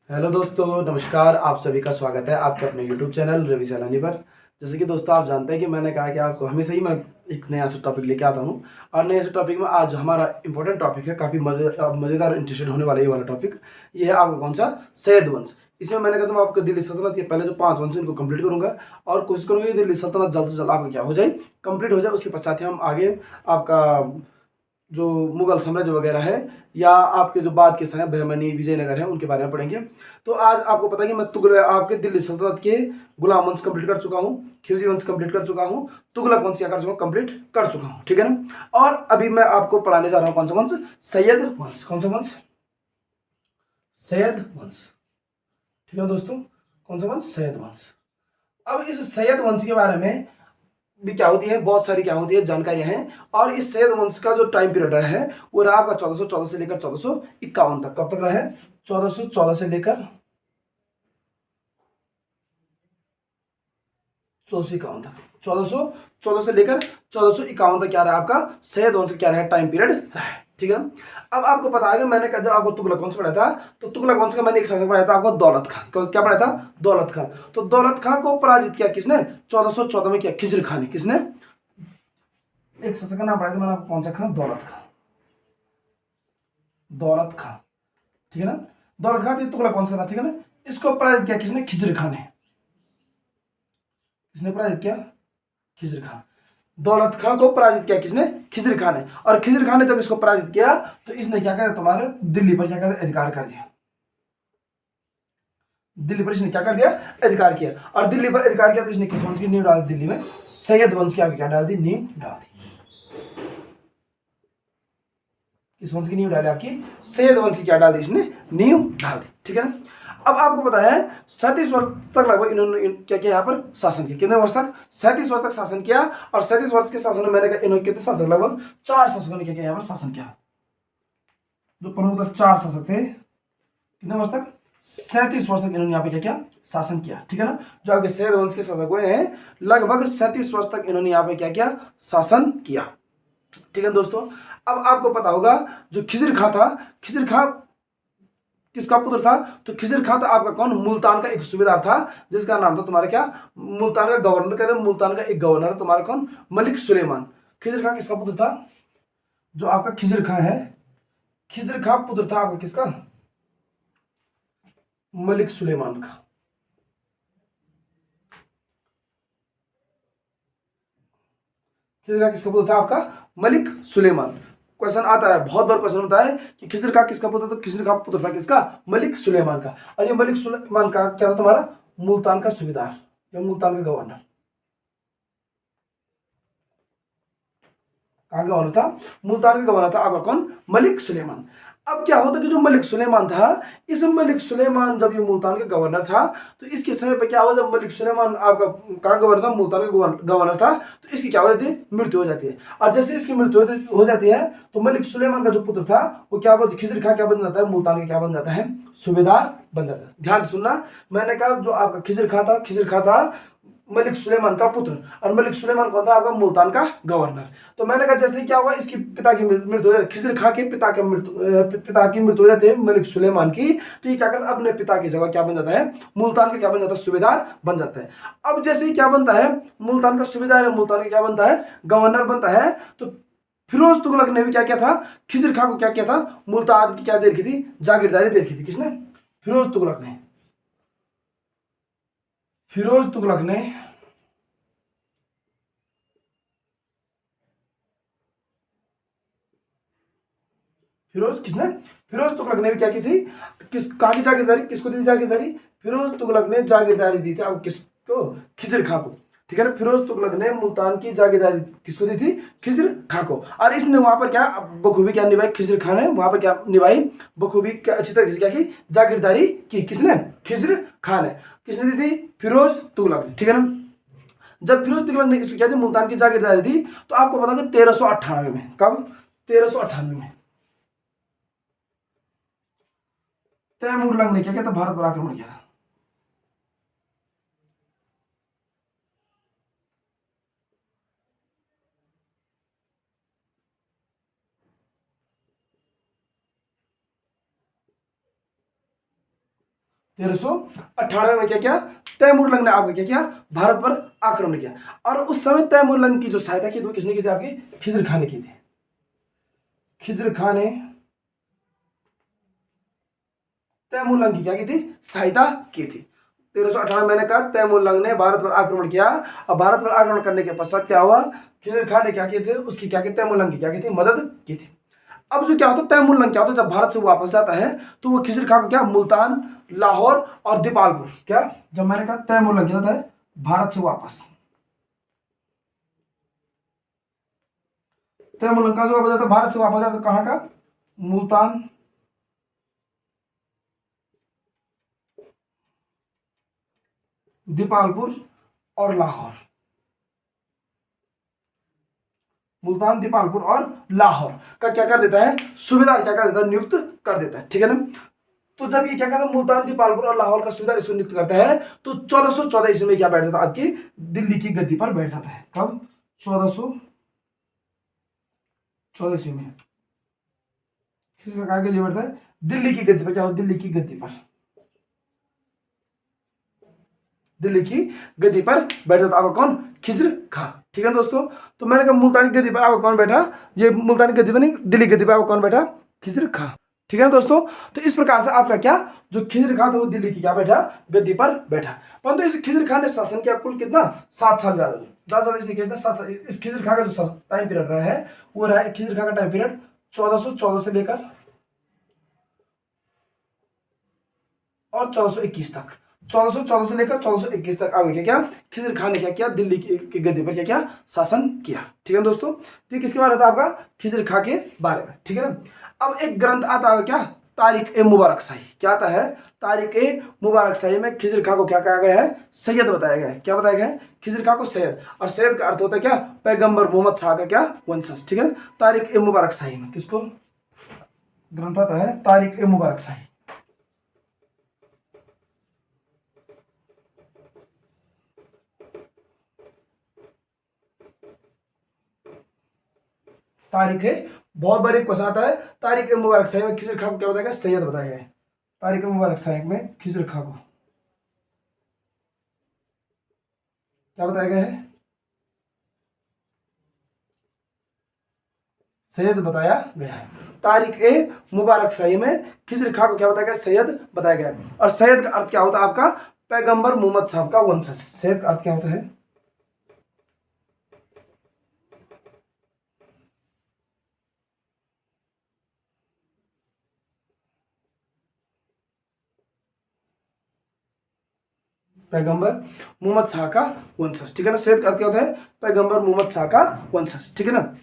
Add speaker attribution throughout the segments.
Speaker 1: Hello दोस्तों, नमस्कार। आप सभी का स्वागत है आपके अपने यूट्यूब चैनल रवि सैलानी पर। जैसे कि दोस्तों आप जानते हैं कि मैंने कहा कि आपको हमेशा ही मैं एक नया सा टॉपिक लेके आता हूँ। और नए से टॉपिक में आज हमारा इंपॉर्टेंट टॉपिक है, काफ़ी मज़ेदार इंटरेस्टेड होने वाला ये वाला टॉपिक। ये है आपका कौन सा, सैयद वंश। इसमें मैंने कहा आपको दिल्ली सल्तनत के पहले जो 5 वंश इनको कंप्लीट करूंगा और कोशिश करूंगा कि दिल्ली सल्तनत जल्द से जल्द आपका क्या हो जाए, कंप्लीट हो जाए। उसके पश्चात ही हम आगे आपका जो मुगल साम्राज्य वगैरह है या आपके जो बाद के समय बहमनी विजयनगर है उनके बारे में पढ़ेंगे। तो आज आपको पता है कि मैं तुगलक आपके दिल्ली सल्तनत के गुलाम वंश कंप्लीट कर चुका हूँ, खिलजी वंश कंप्लीट कर चुका हूँ, तुगलक वंश क्या कर चुका हूँ, कंप्लीट कर चुका हूँ। ठीक है ना। और अभी मैं आपको पढ़ाने जा रहा हूँ कौन सा वंश, सैयद वंश। कौन सा वंश, सैयद वंश। ठीक है दोस्तों, कौन सा वंश, सैयद वंश। अब इस सैयद वंश के बारे में भी क्या होती है, बहुत सारी क्या होती है जानकारियां हैं। और इस सैयद वंश का जो टाइम पीरियड है वो रहा आपका 1414 से लेकर 1451 तक। कब तक रहा है, 1414 से लेकर 1451 तक। 1414 से लेकर 1451 तक क्या रहा आपका सैयद वंश का क्या रहा, टाइम पीरियड रहा है। ठीक है। अब आपको पता है कि मैंने जब आपको तुगलक वंश पढ़ा था तो तुगलक वंश का मैंने एक शासक पढ़ाया था आपको, दौलत खां। क्या पढ़ाया था, दौलत खां। तो दौलत खां को पराजित किया किसने, 1414 में किया खिजर खां ने। किसने, एक शासक का नाम पढ़ाया था मैंने आपको, कौन सा खां, दौलत खां। दौलत खां, ठीक है ना। दौलत खां तो तुगलक वंश का था, ठीक है ना। इसको पराजित किया किसने, खिजर खां ने। किसने पराजित किया, खिजर खां। दौलत खां को पराजित किया किसने, खिजर खां ने। और खिजर खां ने जब इसको पराजित किया तो इसने क्या किया, तुम्हारे दिल्ली पर क्या कर अधिकार कर दिया। दिल्ली पर इसने क्या कर दिया, अधिकार किया। और दिल्ली पर अधिकार किया तो इसने किस वंश की नींव डाल दी, दिल्ली में सैयद वंश की क्या डाल दी, नींव डाल दी। किस वंश की नींव डाली, आपकी सैयद वंश की क्या डाल दी, इसने नींव डाल दी। ठीक है ना। अब आपको पता है 37 वर्ष तक लगभग इन्होंने क्या किया, यहाँ पर शासन किया। कितने वर्ष तक, 37 वर्ष तक शासन किया। और 37 वर्ष के शासन में मैंने कहा इन्होंने कितने शासक, लगभग 4 शासकों ने क्या किया, यहाँ पर शासन किया। जो प्रमुख 4 शासक थे, कितने वर्ष तक, 37 वर्ष तक इन्होंने यहाँ पे क्या किया, शासन किया। ठीक है ना। जो आपके सैयद वंश के शासक हुए हैं लगभग 37 वर्ष तक इन्होंने यहाँ पे क्या किया, शासन किया। ठीक है दोस्तों। अब आपको पता होगा जो खिजर खां था, खिजर खां किसका पुत्र था, तो खिजर खां था आपका कौन, मुल्तान का एक सूबेदार था जिसका नाम था तुम्हारा क्या, मुल्तान का गवर्नर। कहते हैं मुल्तान का एक गवर्नर तुम्हारा कौन, मलिक सुलेमान। खिजर खां किसका पुत्र था, जो आपका खिजर खां है, खिजर खां पुत्र था आपका किसका, मलिक सुलेमान का। खिजर खां किसका पुत्र था आपका, मलिक सुलेमान। क्वेश्चन आता है, बहुत बार क्वेश्चन होता है कि खिजर खां किसका पुत्र था, तो खिजर खां पुत्र था किसका, मलिक सुलेमान का। और ये मलिक सुलेमान का क्या था तुम्हारा, मुल्तान का सूबेदार या मुल्तान का गवर्नर। कहाँ का गवर्नर था, मुल्तान का गवर्नर था आपका कौन, मलिक सुलेमान। अब क्या होता कि जो मलिक सुलेमान था, इस मलिक सुलेमान जब ये मुल्तान का गवर्नर था तो इसके समय पे क्या हुआ, जब मलिक सुलेमान आपका कहाँ गवर्नर था, मुल्तान का गवर्नर था, तो इसकी क्या हो जाती है, मृत्यु हो जाती है। और जैसे इसकी मृत्यु हो जाती है तो मलिक सुलेमान का जो पुत्र था वो क्या, खिजर खां क्या बन जाता है, मुल्तान का क्या बन जाता है, सूबेदार बन जाता है। ध्यान से सुनना, मैंने कहा जो आपका खिजर खां था, खिजर खां था मलिक सुलेमान का पुत्र। और मलिक सुलेमान कौन था, आपका मुल्तान का गवर्नर। तो मैंने कहा जैसे क्या हुआ, इसकी पिता की मृत्यु हो जाती, खिजर खां के पिता की मृत्यु हो जाती है मलिक सुलेमान की। तो ये क्या करता है, अपने पिता की जगह क्या बन जाता है, मुल्तान का क्या बन जाता है, सूबेदार बन जाता है। अब जैसे ही क्या बनता है, मुल्तान का सूबेदार है, मुल्तान का क्या बनता है, गवर्नर बनता है। तो फिरोज तुगलक ने भी क्या किया था, खिजर खां को क्या किया था, मुल्तान की क्या दे रखी थी, जागीरदारी दे रखी थी। किसने, फिरोज तुगलक ने। फिरोज तुगलक ने फिरोज किसने, फिरोज तुगलक ने भी क्या की थी, कहाँ की जागीरदारी, किसको दी जागीरदारी, फिरोज तुगलक ने जागीरदारी दी थी अब किसको, खिजर खां को। ठीक है ना। फिरोज तुगलक ने मुल्तान की जागीरदारी किसको दी थी, खिजर खां को। और इसने वहां पर क्या बखूबी क्या निभाई, खिजर खां ने वहां पर क्या निभाई, बखूबी अच्छी तरीके से क्या की, जागीरदारी की। किसने, खिजर खां ने। किसने दी थी, फिरोज तुगलक ने। ठीक है ना। जब फिरोज तुगलक ने इसको क्या दी, मुल्तान की जागीरदारी दी, तो आपको पता कि 1398 में, कब, 1398 में तैमूर लंग ने क्या किया था, भारत पर आक्रमण किया था। 1398 में क्या किया, तैमूर लंग ने आपका क्या किया, भारत पर आक्रमण किया। और उस समय तैमूर लंग की जो सहायता की थी वो किसने की थी, आपकी खिज्र खान ने की थी। खिज्र खान ने तैमूर लंग की क्या की थी, सहायता की थी। 1398 मैंने कहा तैमूर लंग ने भारत पर आक्रमण किया, और भारत पर आक्रमण करने के पश्चात क्या हुआ, खिज्र खान ने क्या किए थे, उसकी क्या की, तैमूर लंग की क्या की थी, मदद की थी। अब जो क्या होता है, तैमूर लंग क्या होता है, जब भारत से वापस जाता है तो वो खिज्र खान को क्या, मुल्तान, लाहौर और दीपालपुर, क्या, जब मैंने कहा तैमूर लंग क्या होता है, भारत से वापस, तैमूर लंग कहां से वापस जाता है, भारत से वापस जाता है, कहां का, मुल्तान, दीपालपुर और लाहौर, मुल्तान, दीपालपुर और लाहौर का क्या कर देता है, सूबेदार क्या कर देता है, नियुक्त कर देता है, ठीक है ना। तो जब ये क्या करता है, मुल्तान, दीपालपुर और लाहौर का सूबेदार इसको नियुक्त करता है, तो 1414 ईस्वी में क्या बैठ जाता है, आपकी दिल्ली की गद्दी पर बैठ जाता है। कब, 1414 ईस्वी में किसका कहा गद्दी बैठता है, दिल्ली की गद्दी पर, क्या हो, दिल्ली की गद्दी पर, दिल्ली की गद्दी पर बैठ जाता आपका कौन, खिज्र खां, ठीक है दोस्तों। तो मैंने कहा मुल्तानी गद्दी पर आपका कौन बैठा, ये मुल्तानी गद्दी पर नहीं, दिल्ली गद्दी पर आपका कौन बैठा, खिज्र खां, ठीक है दोस्तों। तो इस प्रकार से आपका क्या, जो खिज्र खां था वो दिल्ली की क्या बैठा, गद्दी पर बैठा। परंतु इस खिज्र खां ने शासन किया कुल कितना, 7 साल, ज्यादा इसने किया 7 साल। इस खिज्र खां का जो टाइम पीरियड रहा है वो रहा है, खिज्र खां का टाइम पीरियड 1414 से लेकर और 1421 तक, 1414 से लेकर 1421 तक आगे क्या, खिज्र खान ने क्या किया, दिल्ली की गद्दी पर क्या किया, शासन किया, ठीक है दोस्तों। तो ये किसके बारे में था, आपका खिज्र खां के बारे में, ठीक है ना। अब एक ग्रंथ आता है क्या, तारिक ए मुबारक शाही, क्या आता है, तारिक ए मुबारक शाही में खिज्र खां को क्या कहा गया है, सैयद बताया गया है। क्या बताया गया है, खिज्र खां को सैयद, और सैयद का अर्थ होता है क्या, पैगंबर मोहम्मद शाह का क्या, वंशज, ठीक है ना। तारिक ए मुबारक शाही में किसको, ग्रंथ आता है तारिक ए मुबारक शाही, तारिक है, बहुत बार एक क्वेश्चन आता है, तारिक ए मुबारक शाही में खिज्र खां को क्या बताया गया, सैयद बताया गया है। तारिक ए मुबारक शाही में खिज्र खां को क्या बताया गया है, सैयद बताया गया है। तारिक ए मुबारक शाही में खिज्र खां को क्या बताया गया, सैयद बताया गया है। और सैयद का अर्थ क्या होता है आपका, पैगंबर मोहम्मद साहब का वंशज। सैयद का अर्थ क्या होता है, पैगंबर मोहम्मद शाह का वंशज, ठीक है ना। सैयद का अर्थ क्या होता है, पैगंबर मोहम्मद शाह का वंशज, ठीक है ना।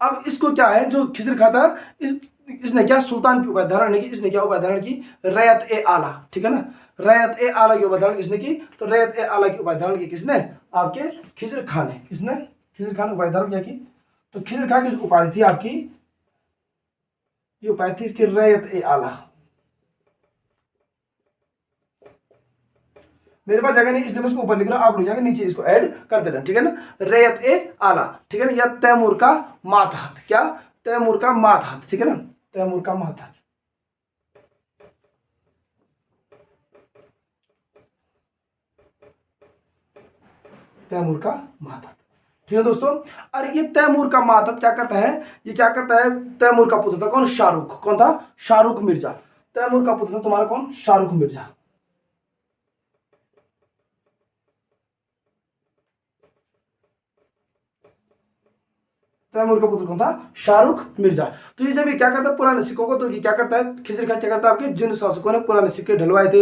Speaker 1: अब इसको क्या है, जो खिज्र खां था, इसने क्या, सुल्तान की उपाधि धारण नहीं की, इसने क्या उपाधि धारण की, रैयत ए आला, ठीक है ना। रैयत ए आला की उपाधि धारण किसने की, तो रैयत ए आला की उपाधि धारण की किसने, आपके खिज्र खां ने, किसने, खिज्र खां ने उपाधि धारण क्या की। तो खिज्र खां की जो उपाधि थी आपकी, ये उपाधि थी इसकी रैयत ए आला। मेरे पास जगह नहीं इसलिए मैं इसको ऊपर लिख रहा हूं, आप लोग जाके नीचे इसको ऐड कर देना, ठीक है ना। रैयत ए आला, ठीक है ना, या तैमूर का मातहत, क्या, तैमूर का मातहत, ठीक है ना, तैमूर का मातहत, तैमूर का मातहत, ठीक है दोस्तों। अरे ये तैमूर का मातहत क्या करता है, ये क्या करता है, तैमूर का पुत्र था कौन, शाहरुख, कौन था, शाहरुख मिर्जा। तैमूर का पुत्र था तुम्हारा कौन, शाहरुख मिर्जा। तैमूर का पुत्र कौन था, शाहरुख मिर्जा। तो ये जब ये क्या करता है पुराने सिक्कों को, तो ये क्या करता है, खिज्र खां क्या करता है, आपके जिन शासकों ने पुराने सिक्के ढलवाए थे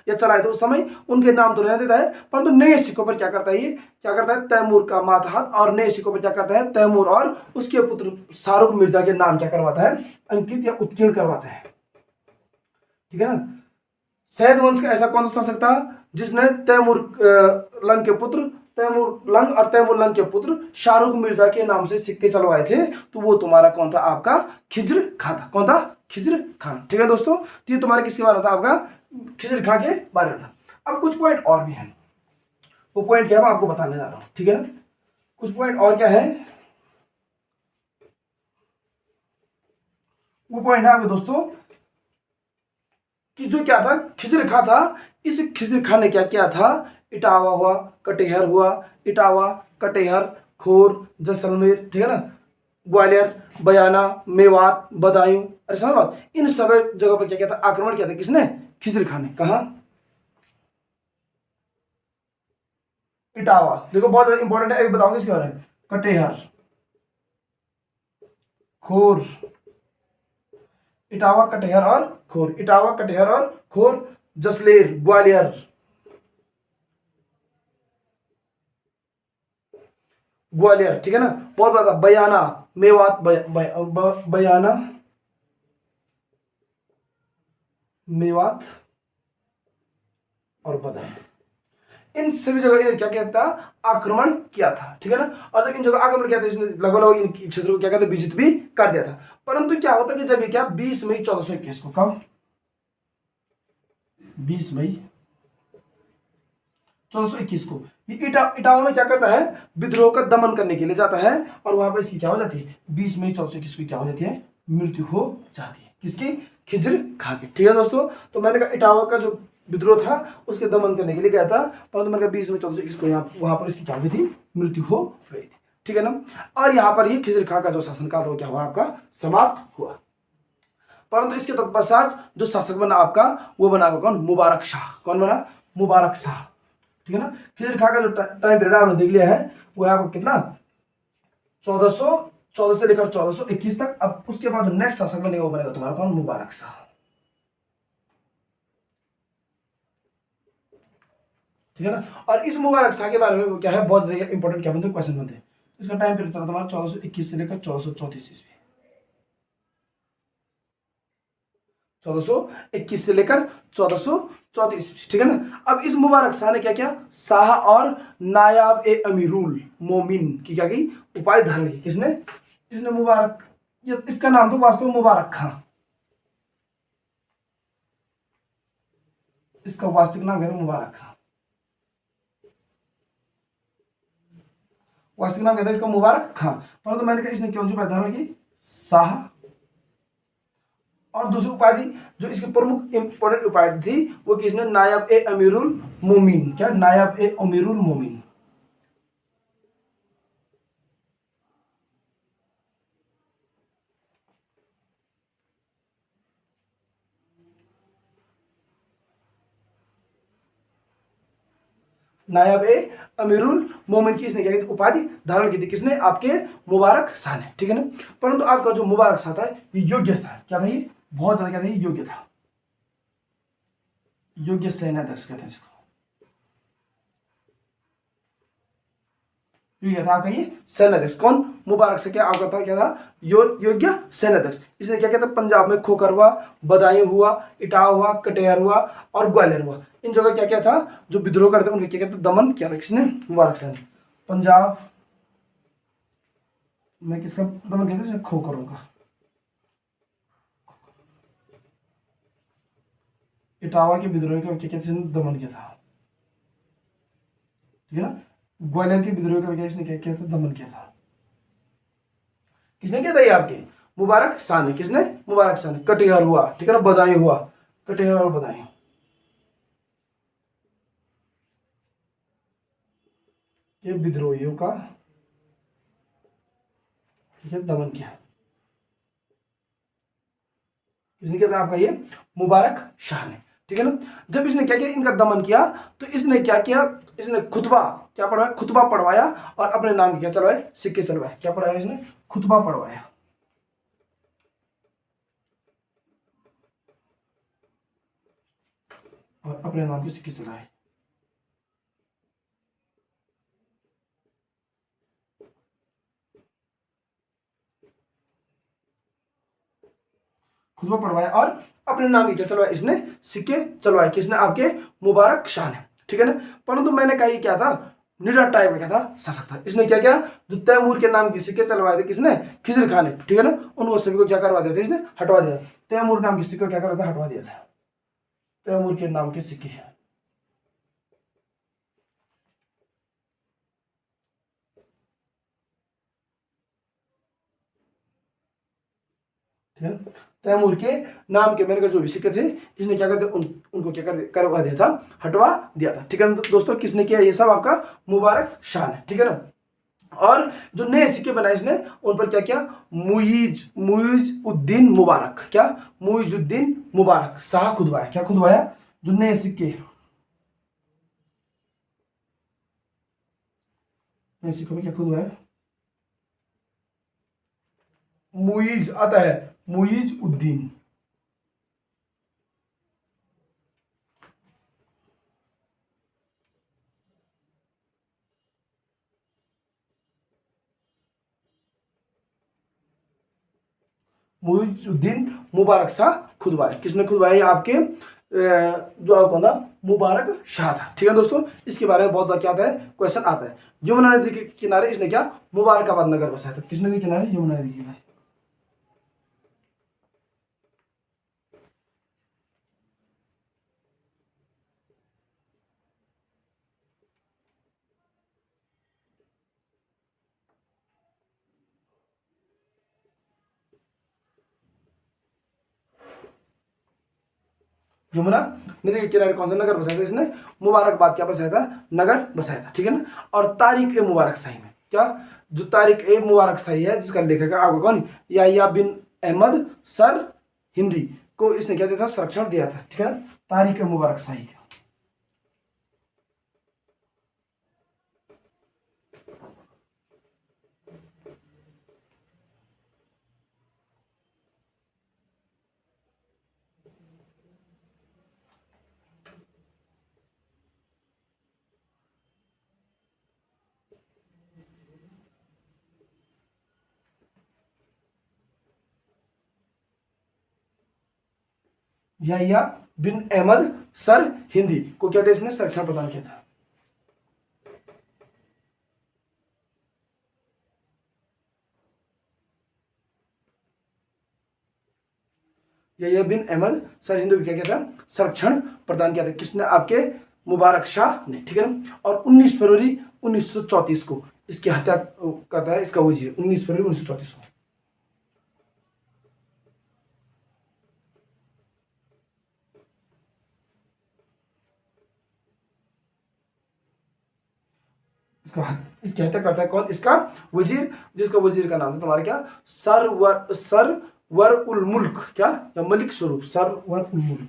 Speaker 1: या चलाए थे उस समय, उनके नाम तो रहने देता है, परंतु नए सिक्कों पर क्या करता है, ये क्या करता है, तैमूर का मातहत, और नए सिक्कों पर क्या करता है, तैमूर और उसके पुत्र शाहरुख मिर्जा के नाम क्या करवाता है, अंकित या उत्कीर्ण करवाता है, ठीक है ना। सैयद वंश का ऐसा कौन सा शासक था जिसने तैमूर लंग के पुत्र, तैमूर लंग और तैमूर लंग के पुत्र शाहरुख मिर्जा के नाम से सिक्के चलवाए थे, तो वो तुम्हारा कौन था, आपका खिज्र खां था। कौन था, खिज्र खां, ठीक है दोस्तों। तो ये तुम्हारे किसके बारे में था, आपका खिज्र खां के बारे में था। अब कुछ पॉइंट और भी हैं, वो पॉइंट क्या है मैं आपको बताने जा रहा हूं, ठीक है ना। कुछ पॉइंट और क्या है, वो पॉइंट है आपके दोस्तों, कि जो क्या था, खिजर खा था, इस खिजर खां ने क्या किया था, इटावा हुआ, कटिहार हुआ, इटावा, कटिहार, खोर, जैसलमेर, ठीक है ना, ग्वालियर, बयाना, मेवात, बदायूं, अरे समझ बात, इन सब जगहों पर क्या किया था, आक्रमण किया था, किसने, खिजर खां ने। कहा, इटावा, देखो बहुत ज्यादा इंपॉर्टेंट है, अभी बताऊंगा इसके बारे में। कटिहार, खोर, इटावा, कटिहार और खोर, इटावा, कटिहार और खोर, जसलेर, ग्वालियर, ग्वालियर, ठीक है ना, बहुत बड़ा, बयाना, मेवात, बयाना, मेवात और बदायूं, इन सभी जगह इन्हें क्या कहता, आक्रमण किया था, ठीक है ना। और जब इन जगह आक्रमण किया था, इसने लगभग लगभग इन क्षेत्रों को क्या कहते, विजित भी कर दिया था। परंतु क्या होता कि जब ये क्या 20 मई 1421 को, कब, 20 मई 1421 को ये इटावा में क्या करता है, विद्रोह का दमन करने के लिए जाता है, और वहां पर इसकी क्या हो जाती है, 20 मई 1421 की क्या हो जाती है, मृत्यु हो जाती है, किसकी, खिजर खां की, ठीक है दोस्तों। तो मैंने कहा इटावा का जो विद्रोह था उसके दमन करने के लिए गया था, परंतु मैंने कहा 20 मई 1421 को यहाँ वहां पर इसकी क्या हुई थी, मृत्यु हो गई थी, ठीक है ना। और यहाँ पर ही खिजर खां का जो शासनकाल हो क्या हुआ, आपका समाप्त हुआ। परंतु इसके तत्पश्चात जो शासक बना आपका, वो बना कौन, मुबारक शाह। कौन बना, मुबारक शाह, ठीक है ना। खिजर खां का जो टाइम पीरियड आपने देख लिया है, वो है आपको कितना, 1414 से लेकर 1421 तक। अब उसके बाद जो नेक्स्ट शासक बनेगा वो बनेगा तुम्हारा कौन, मुबारक शाह, ठीक है ना। और इस मुबारक शाह के बारे में क्या है, बहुत इंपॉर्टेंट क्या बनते हैं, क्वेश्चन बनते हैं। इसका टाइम पीरियड था तुम्हारा 1421 से लेकर 1434 ईस्वी, 1421 से लेकर 1434, ठीक है ना। अब इस मुबारक शाह ने क्या किया, शाह और नायाब ए अमीरुल मोमिन की क्या की उपाधि धारण की, किसने, इसने मुबारक, इसका नाम तो वास्तव में मुबारक खां, इसका वास्तविक नाम कहते हैं मुबारक खां, वास्तविक नाम कहते हैं इसका मुबारक खां। परंतु मैंने कहा इसने कौन सी उपाधि धारण की, शाह, और दूसरी उपाधि जो इसकी प्रमुख इंपॉर्टेंट उपाधि थी वो किसने, नायब ए अमीरुल मोमिन, क्या, नायब ए अमीरुल मोमिन, नायब ए अमीरुल मोमिन की इसने क्या की उपाधि धारण की थी, किसने, आपके मुबारक शाह ने, ठीक है ना। परंतु आपका जो मुबारक शाह था ये योग्य था, क्या था ये, बहुत ज्यादा क्या था, योग्य था, योग्य सेनाध्यक्ष कहते हैं इसको, योग्य था आपका ये सेनाध्यक्ष। कौन, मुबारक से क्या आपका था, क्या था, योग्य सेनाध्यक्ष। इसने क्या कहता, पंजाब में खोकर हुआ, बदायूं हुआ, इटावा हुआ, कटिहार हुआ और ग्वालियर हुआ, इन जगह क्या क्या था, जो विद्रोह करते उनके क्या कहते, दमन किया था, किसने, मुबारक शाह ने। पंजाब में किसका दमन किया था, खोकरों का, इटावा के विद्रोह का क्या कहते हैं, दमन किया था, ठीक है ना। ग्वालियर के विद्रोह का क्या इसने क्या किया था, दमन किया था, किसने किया था ये आपके, मुबारक शाह ने, किसने, मुबारक शाह ने। कटिहार हुआ, ठीक है ना, बदायूं हुआ, कटिहार और बदायूं, ये विद्रोहियों का ठीक है दमन किया, किसने किया था आपका ये, मुबारक शाह ने, ठीक है ना। जब इसने क्या किया, इनका दमन किया, तो इसने क्या किया, इसने खुतबा क्या पढ़वाया, खुतबा पढ़वाया, और अपने नाम के क्या चलवाए, सिक्के चलवाए, क्या पढ़ाया इसने, खुतबा पढ़वाया, और अपने नाम के सिक्के चलाए। खुतबा पढ़वाया और अपने नाम की क्या चलवाए, इसने सिक्के चलवाए, किसने, आपके मुबारक शाह ने, ठीक है ना। परंतु मैंने कहा ये क्या था, निडर टाइप का क्या था, शासक था। इसने क्या किया, जो तैमूर के नाम के सिक्के चलवाए थे, किसने, खिजर खान ने, ठीक है ना, उनको सभी को क्या करवा दिया था, इसने हटवा दिया, तैमूर नाम के सिक्के क्या करा था, हटवा दिया था, तैमूर के नाम के सिक्के, ठीक है। तैमूर के नाम के मैंने जो भी सिक्के थे इसने क्या कर दिया, उनको क्या करवा दिया था, हटवा दिया था। ठीक है ना दोस्तों, किसने किया, ये सब आपका मुबारक शाह ने। ठीक है ना। और जो नए सिक्के बनाए इसने उन पर क्या किया, मुइजुद्दीन मुबारक, क्या मुइजुद्दीन मुबारक शाह खुदवाया। क्या खुदवाया, जो नए सिक्के, नए सिक्कों में क्या खुदवाया, मुइज आता है, मुइज उद्दीन। मुइजुद्दीन मुबारक शाह खुदवाए। किसने खुदवाए, आपके जो आपको ना मुबारक शाह था। ठीक है दोस्तों, इसके बारे में बहुत बार क्या आता है, क्वेश्चन आता है। यमुना नदी के किनारे इसने क्या, मुबारकाबाद नगर बसाया था। किस नदी के किनारे, यमुना नदी के किनारे। यमुना नदी के किनारे कौन सा नगर बसाया था इसने, मुबारकबाद क्या बसाया था, नगर बसाया था। ठीक है ना। और तारिक ए मुबारक शाही में क्या, जो तारिक ए मुबारक शाही है जिसका लेखक है आपको कौन, याहिया बिन अहमद सर हिंदी को इसने क्या दिया था, संरक्षण दिया था। ठीक है ना, तारिक ए मुबारक शाही का। याहिया बिन अहमद सर हिंदी को क्या था, इसने संरक्षण प्रदान किया था। याहिया बिन अहमद सर हिंदी को क्या किया था, संरक्षण प्रदान किया था। किसने, आपके मुबारक शाह ने। ठीक है ना। और 19 फरवरी 1934 को इसकी हत्या करता है इसका वजीर, 19 फरवरी 1934 को। इसकी हत्या करता है कौन, इसका वजीर, जिसका वजीर का नाम था तुम्हारा क्या, सरवर उल मुल्क, क्या, या मलिक स्वरूप, सरवर उल मुल्क।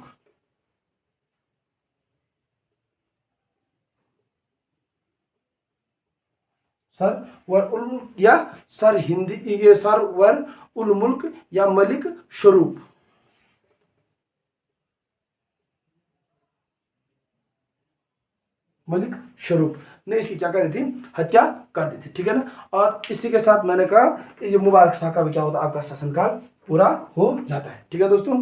Speaker 1: सरवर उल मुल्क या सर हिंदी, ये सरवर उल मुल्क या मलिक स्वरूप। मलिक स्वरूप ने इसकी क्या कर दी थी, हत्या कर दी थी। ठीक है ना। और इसी के साथ मैंने कहा ये मुबारक शाह का भी क्या होता है, आपका शासनकाल पूरा हो जाता है। ठीक है दोस्तों,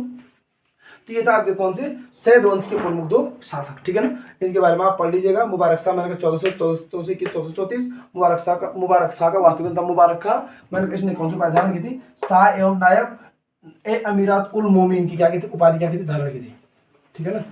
Speaker 1: तो ये था आपके कौन से, सैयद वंश के प्रमुख दो शासक। ठीक है ना, इनके बारे में आप पढ़ लीजिएगा। मुबारक शाह मैंने कहा 1434 मुबारक शाह का वास्तविक नाम मुबारक खां। मैंने इसने कौन सी उपाधि धारण की थी, शाह एवं नायब ए अमीरात उल मोमिन की क्या की थी, उपाधि क्या की थी, धारण की थी। ठीक है ना।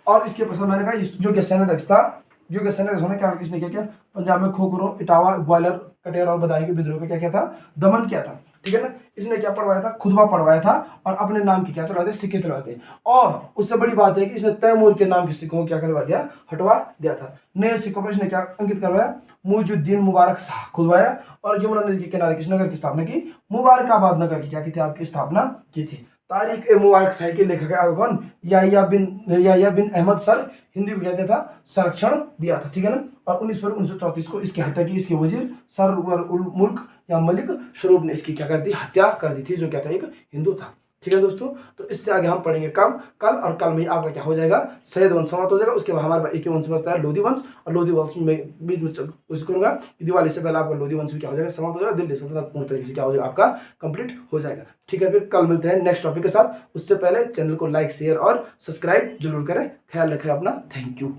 Speaker 1: और इसके पश्चात मैंने कहा योग्य सैन्याध्यक्ष था, योग्य सैन्याध्यक्ष होने क्या किसने क्या किया, पंजाब में खोखरों, इटावा, ग्वालियर, कटेर और बदायूं के विद्रोह का क्या किया था, दमन किया था। ठीक है ना। इसने क्या पढ़वाया था, खुतबा पढ़वाया था और अपने नाम की क्या चलवाए थे, सिक्के चलवाए थे। और उससे बड़ी बात है कि इसने तैमूर के नाम के सिक्कों को क्या करवा दिया, हटवा दिया था। नए सिक्कों पर इसने क्या अंकित करवाया, मुइजुद्दीन मुबारक शाह खुदवाया। और यमुना नदी के किनारे किस नगर की स्थापना की, मुबारकाबाद नगर की क्या की थी, आपकी स्थापना की थी। तारिक ए मुबारक शाही के लेखक है आपको कौन, याहिया बिन अहमद सर हिंदी को कहते था, संरक्षण दिया था। ठीक है ना। और 19 फरवरी 1934 को इसकी हत्या की इसके वजीर सरवर उल मुल्क या मलिक स्वरूप ने इसकी क्या कर दी, हत्या कर दी थी, जो क्या था, एक हिंदू था। ठीक है दोस्तों, तो इससे आगे हम पढ़ेंगे कब, कल। और कल में आपका क्या हो जाएगा, सैयद वंश समाप्त हो जाएगा। उसके बाद हमारे पास एक ही वंश बचता है, लोधी वंश। और लोधी वंश में बीच में कोशिश करूंगा कि दिवाली से पहले आपका लोधी वंश भी क्या हो जाएगा, समाप्त हो जाएगा। दिल्ली सल्तनत पूर्ण तरीके से क्या हो जाएगा, आपका कंप्लीट हो जाएगा। ठीक है, फिर कल मिलते हैं नेक्स्ट टॉपिक के साथ। उससे पहले चैनल को लाइक, शेयर और सब्सक्राइब जरूर करें। ख्याल रखें अपना। Thank you.